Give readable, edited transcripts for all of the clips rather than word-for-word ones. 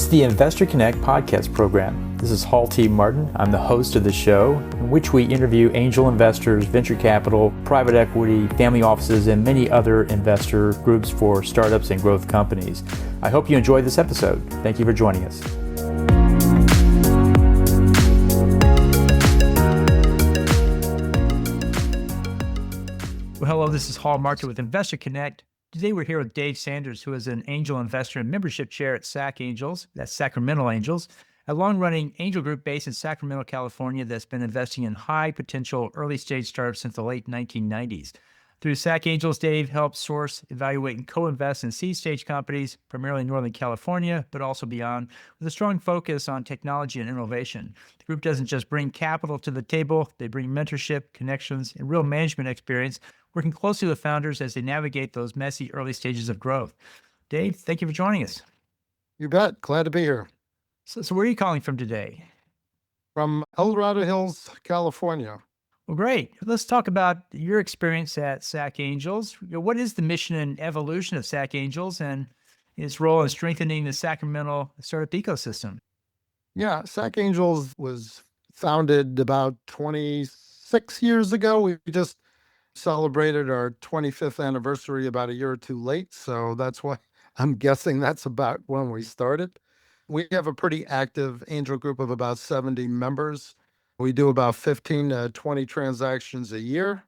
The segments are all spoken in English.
is the Investor Connect podcast program. This is Hall T. Martin. I'm the host of the show, in which we interview angel investors, venture capital, private equity, family offices, and many other investor groups for startups and growth companies. I hope you enjoyed this episode. Thank you for joining us. Well, hello, this is Hall Martin with Investor Connect. Today we're here with Dave Sanders, who is an angel investor and membership chair at SAC Angels, that's Sacramento Angels, a long-running angel group based in Sacramento, California that's been investing in high-potential early-stage startups since the late 1990s. Through SAC Angels, Dave helps source, evaluate, and co-invest in seed-stage companies, primarily in Northern California, but also beyond, with a strong focus on technology and innovation. The group doesn't just bring capital to the table, they bring mentorship, connections, and real management experience, working closely with founders as they navigate those messy early stages of growth. Dave, thank you for joining us. You bet. Glad to be here. So where are you calling from today? From El Dorado Hills, California. Well, great. Let's talk about your experience at SAC Angels. What is the mission and evolution of SAC Angels and its role in strengthening the Sacramento startup ecosystem? Yeah, SAC Angels was founded about 26 years ago. We just celebrated our 25th anniversary about a year or two late, so that's why I'm guessing that's about when we started. We have a pretty active angel group of about 70 members. We do about 15 to 20 transactions a year.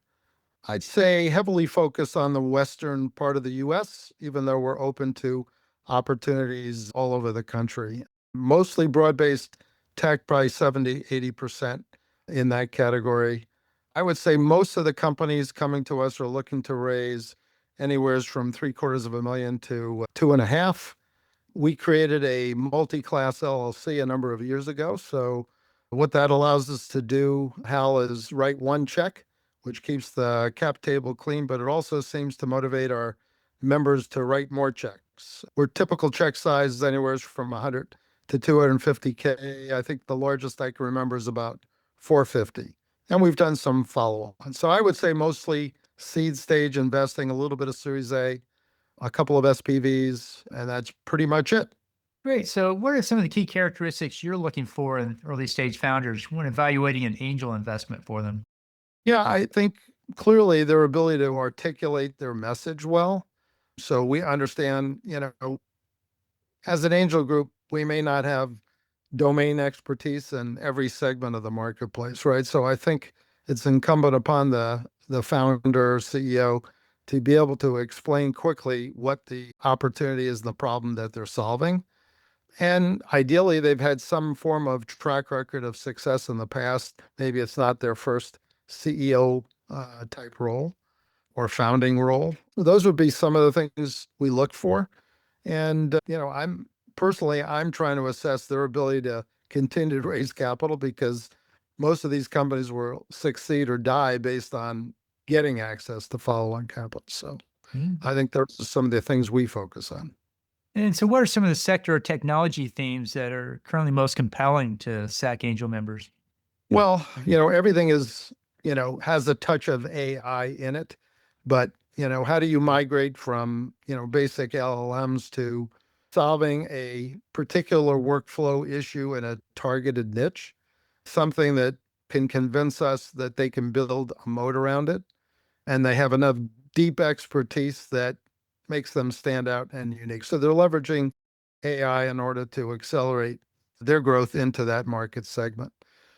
I'd say heavily focused on the western part of the US, even though we're open to opportunities all over the country. Mostly broad-based tech, probably 70, 80% in that category. I would say most of the companies coming to us are looking to raise anywhere from $750,000 to 2.5. We created a multi-class LLC a number of years ago. So what that allows us to do, Hal, is write one check, which keeps the cap table clean, but it also seems to motivate our members to write more checks. We're typical check size is anywhere from 100 to 250K. I think the largest I can remember is about 450. And we've done some follow-on. So I would say mostly seed stage investing, a little bit of Series A, a couple of SPVs, and that's pretty much it. Great. So what are some of the key characteristics you're looking for in early stage founders when evaluating an angel investment for them? Yeah, I think clearly their ability to articulate their message well. So we understand, as an angel group, we may not have domain expertise in every segment of the marketplace, right? So I think it's incumbent upon the founder, CEO, to be able to explain quickly what the opportunity is, the problem that they're solving. And ideally, they've had some form of track record of success in the past. Maybe it's not their first CEO type role or founding role. Those would be some of the things we look for. And, I'm trying to assess their ability to continue to raise capital because most of these companies will succeed or die based on getting access to follow-on capital. So I think those are some of the things we focus on. And so what are some of the sector or technology themes that are currently most compelling to SAC Angel members? Well, everything is, has a touch of AI in it, but, how do you migrate from, basic LLMs to solving a particular workflow issue in a targeted niche, something that can convince us that they can build a moat around it, and they have enough deep expertise that makes them stand out and unique. So they're leveraging AI in order to accelerate their growth into that market segment.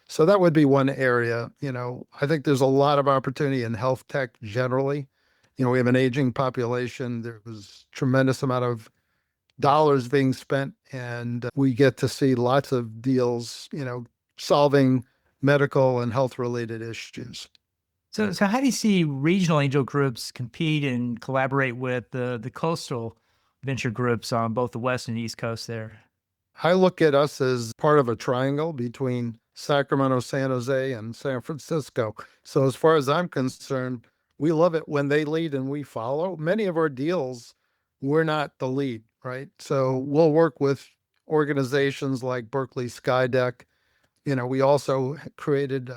So that would be one area. I think there's a lot of opportunity in health tech generally. We have an aging population. There was tremendous amount of dollars being spent, and we get to see lots of deals, solving medical and health related issues. So how do you see regional angel groups compete and collaborate with the coastal venture groups on both the West and East Coast there? I look at us as part of a triangle between Sacramento, San Jose, and San Francisco. So as far as I'm concerned, we love it when they lead and we follow. Many of our deals, we're not the lead, right? So we'll work with organizations like Berkeley Skydeck. We also created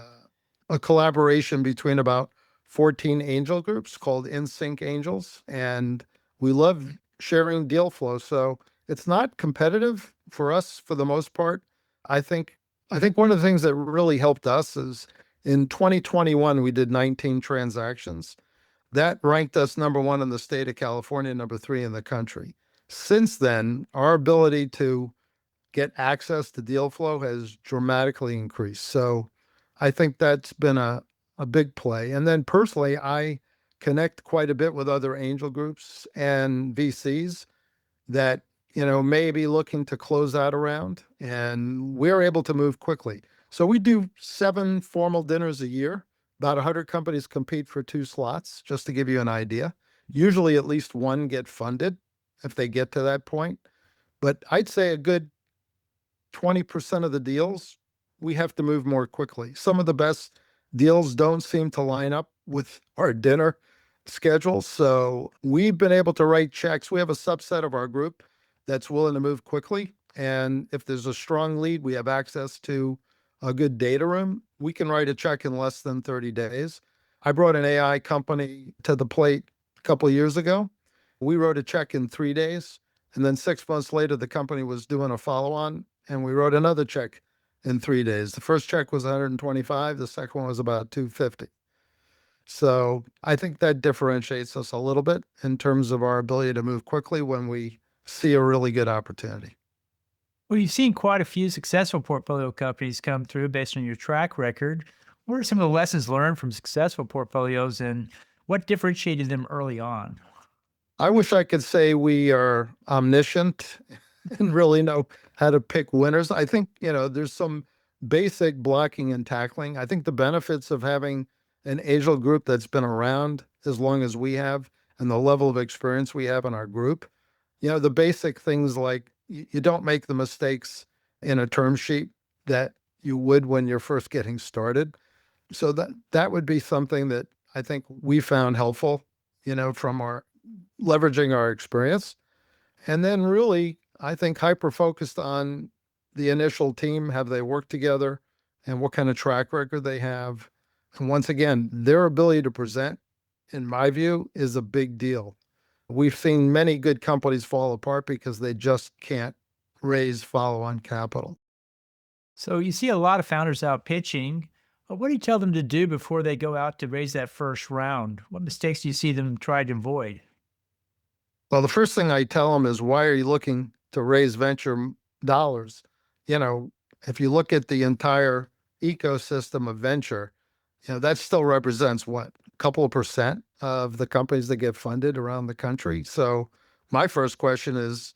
a collaboration between about 14 angel groups called InSync Angels, and we love sharing deal flow. So it's not competitive for us, for the most part, I think one of the things that really helped us is in 2021 we did 19 transactions. That ranked us number one in the state of California, number three in the country. Since then, our ability to get access to deal flow has dramatically increased. So I think that's been a big play. And then personally, I connect quite a bit with other angel groups and VCs that, may be looking to close out around, and we're able to move quickly. So we do 7 formal dinners a year. About 100 companies compete for 2 slots, just to give you an idea. Usually at least one get funded if they get to that point. But I'd say a good 20% of the deals, we have to move more quickly. Some of the best deals don't seem to line up with our dinner schedule. So we've been able to write checks. We have a subset of our group that's willing to move quickly. And if there's a strong lead, we have access to a good data room. We can write a check in less than 30 days. I brought an AI company to the plate a couple of years ago. We wrote a check in 3 days. And then 6 months later, the company was doing a follow on, and we wrote another check in 3 days. The first check was 125. The second one was about 250. So I think that differentiates us a little bit in terms of our ability to move quickly when we see a really good opportunity. Well, you've seen quite a few successful portfolio companies come through based on your track record. What are some of the lessons learned from successful portfolios and what differentiated them early on? I wish I could say we are omniscient and really know how to pick winners. I think, there's some basic blocking and tackling. I think the benefits of having an angel group that's been around as long as we have and the level of experience we have in our group, the basic things like you don't make the mistakes in a term sheet that you would when you're first getting started. So that would be something that I think we found helpful, from our leveraging our experience. And then really, I think hyper focused on the initial team. Have they worked together and what kind of track record they have? And once again, their ability to present, in my view, is a big deal. We've seen many good companies fall apart because they just can't raise follow on capital. So you see a lot of founders out pitching. What do you tell them to do before they go out to raise that first round? What mistakes do you see them try to avoid? Well, the first thing I tell them is, why are you looking to raise dollars? You know, if you look at the entire ecosystem of venture, that still represents what, a couple of percent of the companies that get funded around the country. So my first question is,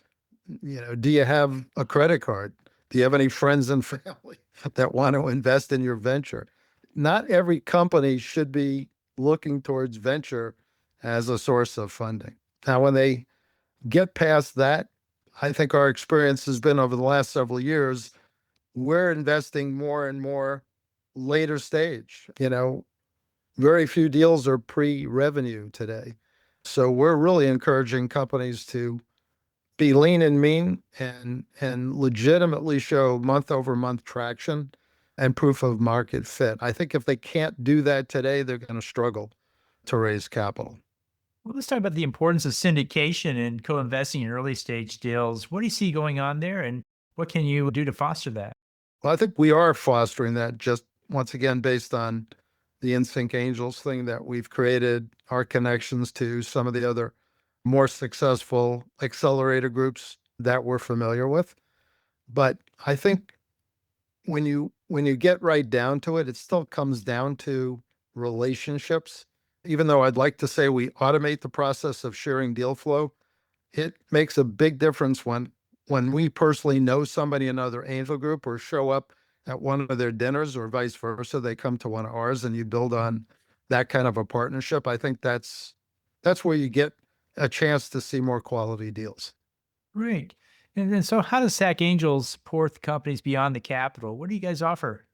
do you have a credit card? Do you have any friends and family that want to invest in your venture? Not every company should be looking towards venture as a source of funding. Now, when they get past that, I think our experience has been over the last several years, we're investing more and more later stage. Very few deals are pre-revenue today. So we're really encouraging companies to be lean and mean and legitimately show month over month traction and proof of market fit. I think if they can't do that today, they're going to struggle to raise capital. Well, let's talk about the importance of syndication and co-investing in early stage deals. What do you see going on there and what can you do to foster that? Well, I think we are fostering that, just once again based on the Insync Angels thing that we've created, our connections to some of the other more successful accelerator groups that we're familiar with. But I think when you get right down to it, it still comes down to relationships. Even though I'd like to say we automate the process of sharing deal flow, it makes a big difference when we personally know somebody in another angel group or show up at one of their dinners or vice versa, they come to one of ours and you build on that kind of a partnership. I think that's where you get a chance to see more quality deals. Great. And then, so how does SAC Angels support companies beyond the capital? What do you guys offer?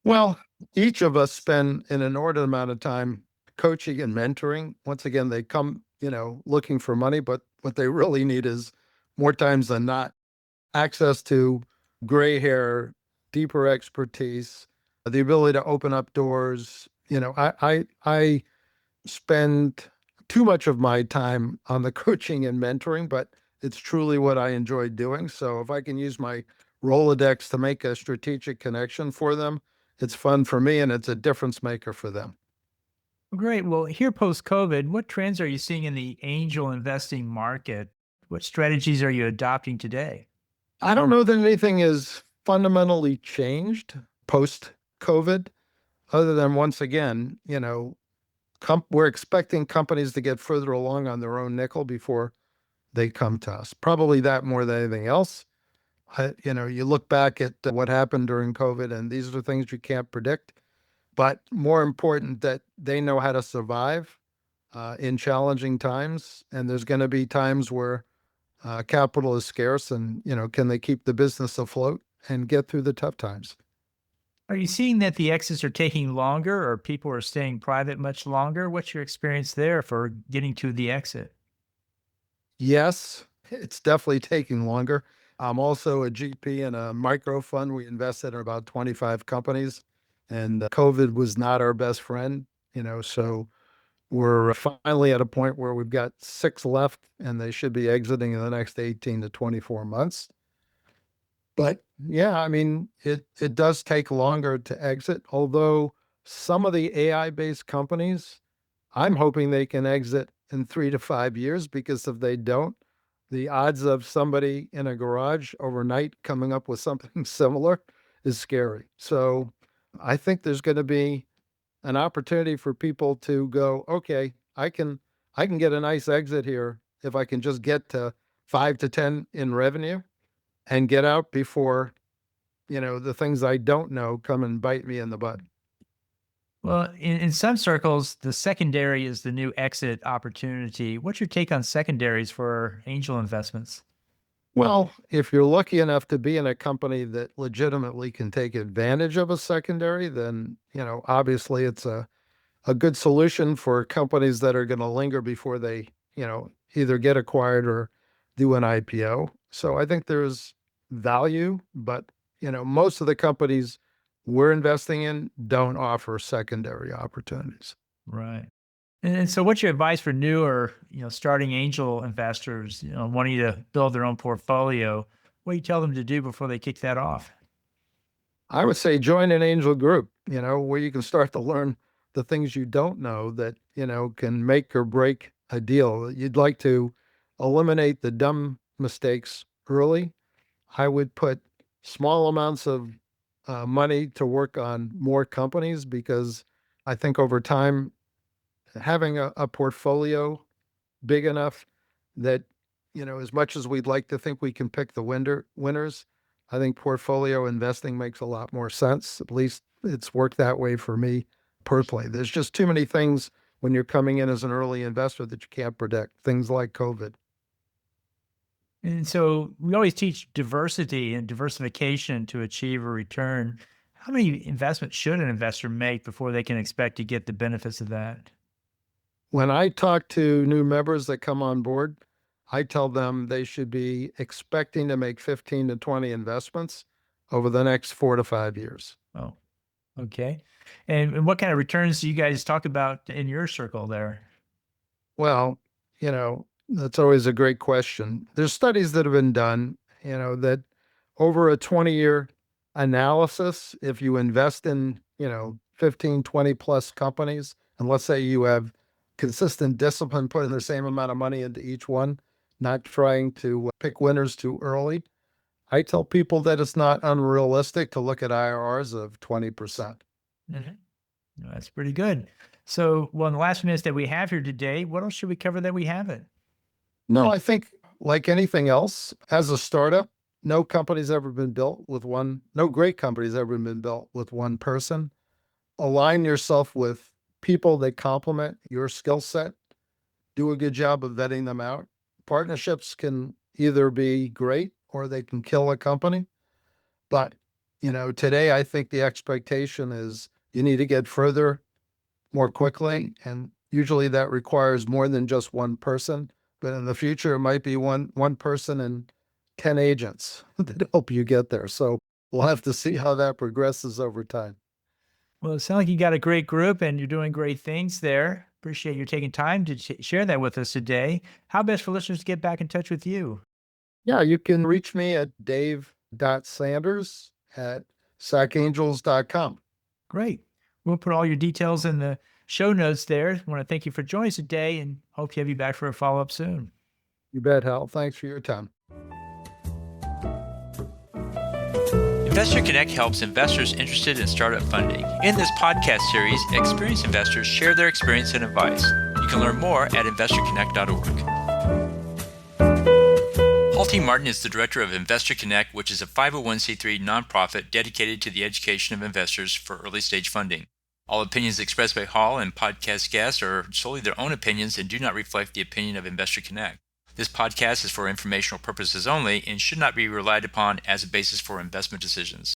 Well, each of us spend an inordinate amount of time coaching and mentoring. Once again, they come, looking for money, but what they really need is, more times than not, access to gray hair, deeper expertise, the ability to open up doors. I spend too much of my time on the coaching and mentoring, but it's truly what I enjoy doing. So if I can use my Rolodex to make a strategic connection for them, it's fun for me and it's a difference maker for them. Great. Well, here post COVID, what trends are you seeing in the angel investing market? What strategies are you adopting today? I don't know that anything is fundamentally changed post COVID, other than once again, we're expecting companies to get further along on their own nickel before they come to us. Probably that more than anything else. You look back at what happened during COVID, and these are things you can't predict. But more important, that they know how to survive in challenging times. And there's going to be times where capital is scarce, and can they keep the business afloat and get through the tough times? Are you seeing that the exits are taking longer or people are staying private much longer? What's your experience there for getting to the exit? Yes, it's definitely taking longer. I'm also a GP in a micro fund. We invested in about 25 companies, and COVID was not our best friend, so we're finally at a point where we've got six left and they should be exiting in the next 18 to 24 months. But yeah, I mean, it does take longer to exit, although some of the AI-based companies, I'm hoping they can exit in 3 to 5 years, because if they don't, the odds of somebody in a garage overnight coming up with something similar is scary. So I think there's going to be an opportunity for people to go, okay, I can get a nice exit here if I can just get to 5 to 10 in revenue and get out before, the things I don't know come and bite me in the butt. Well, in some circles, the secondary is the new exit opportunity. What's your take on secondaries for angel investments? Well, if you're lucky enough to be in a company that legitimately can take advantage of a secondary, then, obviously it's a good solution for companies that are going to linger before they, either get acquired or do an IPO. So I think there's value, but, most of the companies we're investing in don't offer secondary opportunities. Right. And so what's your advice for new or, starting angel investors, wanting to build their own portfolio? What do you tell them to do before they kick that off? I would say join an angel group, where you can start to learn the things you don't know that, can make or break a deal. You'd like to eliminate the dumb mistakes early. I would put small amounts of money to work on more companies, because I think over time, having a portfolio big enough that, as much as we'd like to think we can pick the winners, I think portfolio investing makes a lot more sense. At least it's worked that way for me personally. There's just too many things when you're coming in as an early investor that you can't predict, things like COVID. And so we always teach diversity and diversification to achieve a return. How many investments should an investor make before they can expect to get the benefits of that? When I talk to new members that come on board, I tell them they should be expecting to make 15 to 20 investments over the next 4 to 5 years. Oh, okay. And what kind of returns do you guys talk about in your circle there? Well, that's always a great question. There's studies that have been done, that over a 20-year analysis, if you invest in, 15, 20 plus companies, and let's say you have consistent discipline, putting the same amount of money into each one, not trying to pick winners too early, I tell people that it's not unrealistic to look at IRRs of 20%. Mhm. No, that's pretty good. So, well, in the last minutes that we have here today, what else should we cover that we haven't? No, I think like anything else, as a startup, no great company's ever been built with one person. Align yourself with people that complement your skill set. Do a good job of vetting them out. Partnerships can either be great or they can kill a company. But, today I think the expectation is you need to get further more quickly. And usually that requires more than just one person. But in the future, it might be one person and 10 agents that help you get there. So we'll have to see how that progresses over time. Well, it sounds like you got a great group and you're doing great things there. Appreciate you taking time to share that with us today. How best for listeners to get back in touch with you? Yeah, you can reach me at dave.sanders@sacangels.com. Great. We'll put all your details in the show notes there. I want to thank you for joining us today and hope to have you back for a follow up soon. You bet, Hal. Thanks for your time. Investor Connect helps investors interested in startup funding. In this podcast series, experienced investors share their experience and advice. You can learn more at investorconnect.org. Paul T. Martin is the director of Investor Connect, which is a 501c3 nonprofit dedicated to the education of investors for early stage funding. All opinions expressed by Hall and podcast guests are solely their own opinions and do not reflect the opinion of Investor Connect. This podcast is for informational purposes only and should not be relied upon as a basis for investment decisions.